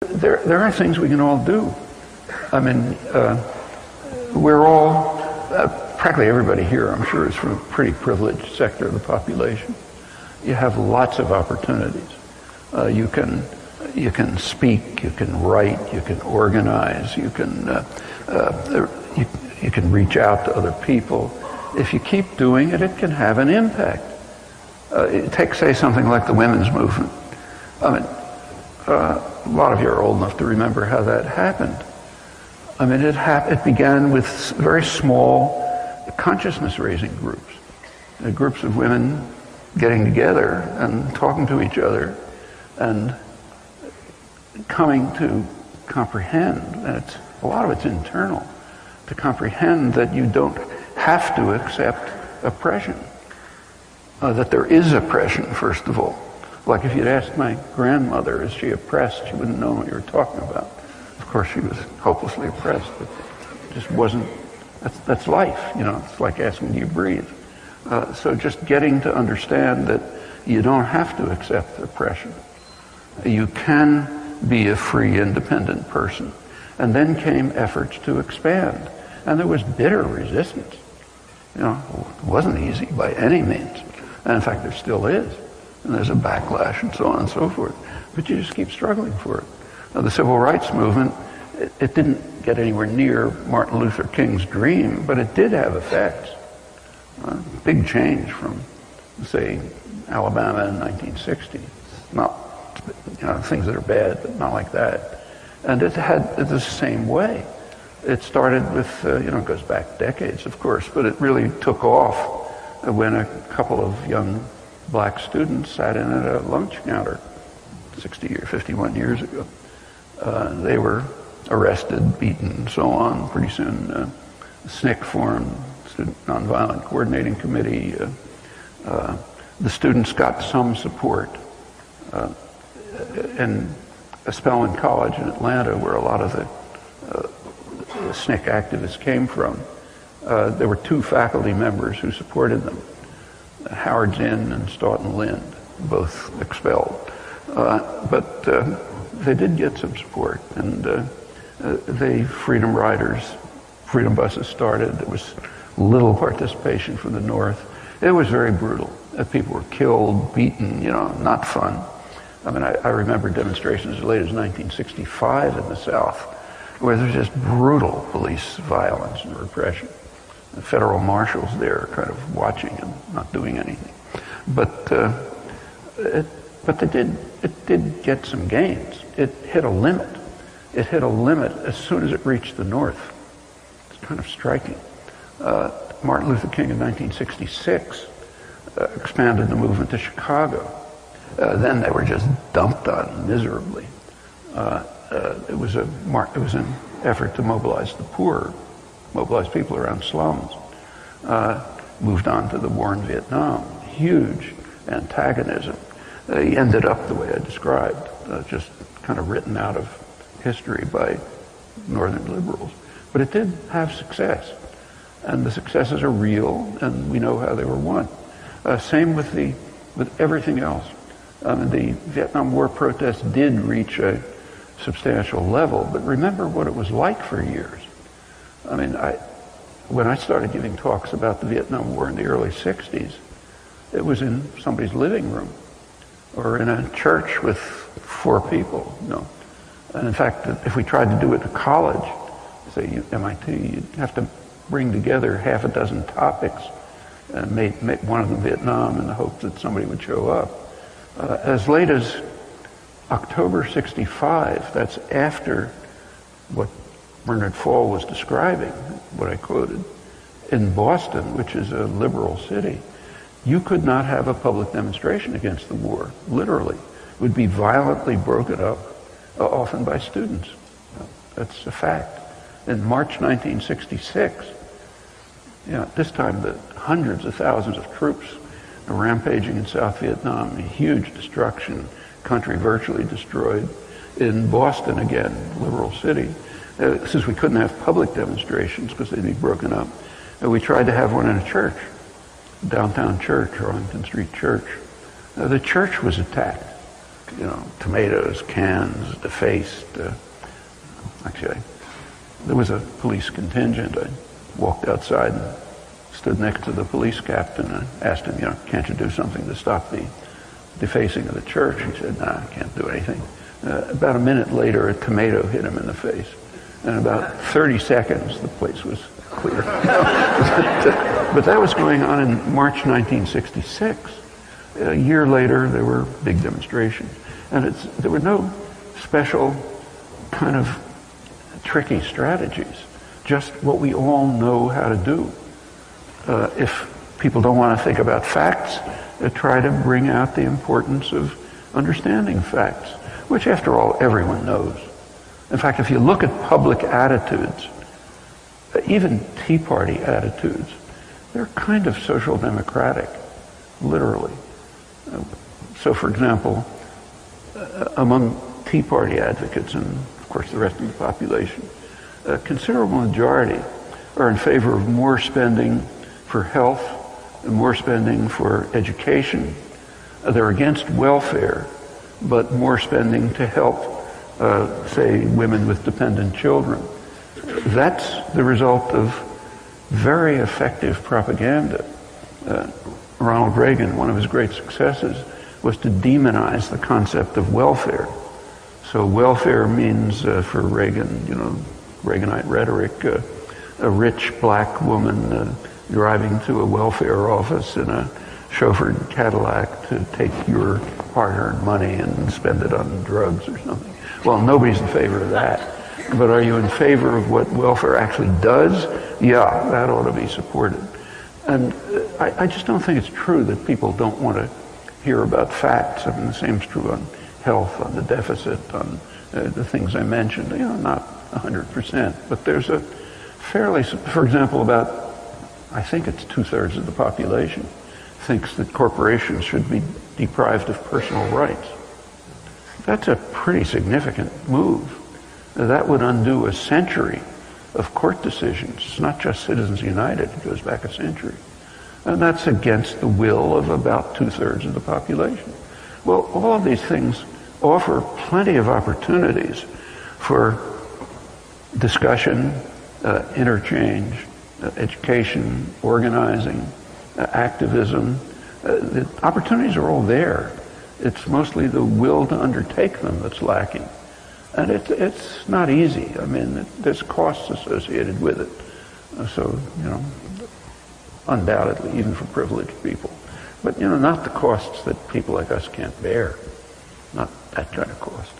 there are things we can all do. I mean, we're all, practically everybody here, I'm sure, is from a pretty privileged sector of the population. You have lots of opportunities. You can speak, you can write, you can organize, you can reach out to other people. If you keep doing it, it can have an impact. Take, say, something like the women's movement. I mean, a lot of you are old enough to remember how that happened. I mean, it began with very small consciousness-raising groups. Groups of women getting together and talking to each other and coming to comprehend, and a lot of it's internal, to comprehend that you don't have to accept oppression. That there is oppression, first of all. Like if you'd asked my grandmother, is she oppressed, she wouldn't know what you were talking about. Of course she was hopelessly oppressed, but it just wasn't, that's life, you know, it's like asking, do you breathe? So just getting to understand that you don't have to accept oppression. You can be a free, independent person. And then came efforts to expand. And there was bitter resistance. You know, it wasn't easy by any means. And in fact, there still is. And there's a backlash and so on and so forth. But you just keep struggling for it. The civil rights movement, it didn't get anywhere near Martin Luther King's dream, but it did have effects. Big change from, say, Alabama in 1960. Not, you know, things that are bad, but not like that. And it the same way. It started with, you know, it goes back decades, of course, but it really took off when a couple of young black students sat in at a lunch counter 60 or 51 years ago. They were arrested, beaten, and so on. Pretty soon, SNCC formed, Student Nonviolent Coordinating Committee. The students got some support. And Spelman College in Atlanta, where a lot of the SNCC activists came from, there were two faculty members who supported them, Howard Zinn and Stoughton Lind, both expelled. But they did get some support, and the Freedom Riders, Freedom Buses started. There was little participation from the North. It was very brutal. People were killed, beaten, you know, not fun. I mean, I remember demonstrations as late as 1965 in the South, where there's just brutal police violence and repression. The federal marshals there kind of watching and not doing anything. But it did get some gains. It hit a limit. It hit a limit as soon as it reached the North. It's kind of striking. Martin Luther King in 1966 expanded the movement to Chicago. Then they were just dumped on miserably. It was an effort to mobilize the poor, mobilize people around slums. Moved on to the war in Vietnam. Huge antagonism. He ended up the way I described, just kind of written out of history by Northern liberals. But it did have success. And the successes are real, and we know how they were won. Same with everything else. The Vietnam War protests did reach a substantial level, but remember what it was like for years. I mean, when I started giving talks about the Vietnam War in the early 60s, it was in somebody's living room or in a church with 4 people, you know. And in fact, if we tried to do it at college, say MIT, you'd have to bring together half a dozen topics and make one of them Vietnam in the hope that somebody would show up. As late as October 65, that's after what Bernard Fall was describing, what I quoted, in Boston, which is a liberal city, you could not have a public demonstration against the war, literally. It would be violently broken up, often by students. That's a fact. In March 1966, at this time, the hundreds of thousands of troops are rampaging in South Vietnam, huge destruction, country virtually destroyed. In Boston, again, liberal city, since we couldn't have public demonstrations because they'd be broken up, we tried to have one in a church, downtown church, Arlington Street Church. The church was attacked. tomatoes, cans, defaced. Actually, there was a police contingent. I walked outside and stood next to the police captain and asked him, can't you do something to stop the defacing of the church? He said, nah, I can't do anything. About a minute later, a tomato hit him in the face. In about 30 seconds, the place was clear. But that was going on in March 1966. A year later, there were big demonstrations. And there were no special kind of tricky strategies, just what we all know how to do. If people don't want to think about facts, try to bring out the importance of understanding facts, which, after all, everyone knows. In fact, if you look at public attitudes, even Tea Party attitudes, they're kind of social democratic, literally. So, for example, among Tea Party advocates, and of course the rest of the population, a considerable majority are in favor of more spending for health and more spending for education. They're against welfare, but more spending to help, say, women with dependent children. That's the result of very effective propaganda. Ronald Reagan, one of his great successes, was to demonize the concept of welfare. So welfare means, for Reagan, Reaganite rhetoric, a rich black woman driving to a welfare office in a chauffeured Cadillac to take your hard-earned money and spend it on drugs or something. Well, nobody's in favor of that. But are you in favor of what welfare actually does? Yeah, that ought to be supported. And I just don't think it's true that people don't want to hear about facts. I mean, the same's true on health, on the deficit, on the things I mentioned. Not 100%, but there's a fairly, for example, about, I think it's 2/3 of the population thinks that corporations should be deprived of personal rights. That's a pretty significant move. That would undo a century of court decisions. It's not just Citizens United, it goes back a century. And that's against the will of about 2/3 of the population. Well, all of these things offer plenty of opportunities for discussion, interchange, education, organizing, activism. The opportunities are all there. It's mostly the will to undertake them that's lacking. And it's not easy. I mean, there's costs associated with it. So, undoubtedly, even for privileged people. But, not the costs that people like us can't bear. Not that kind of cost.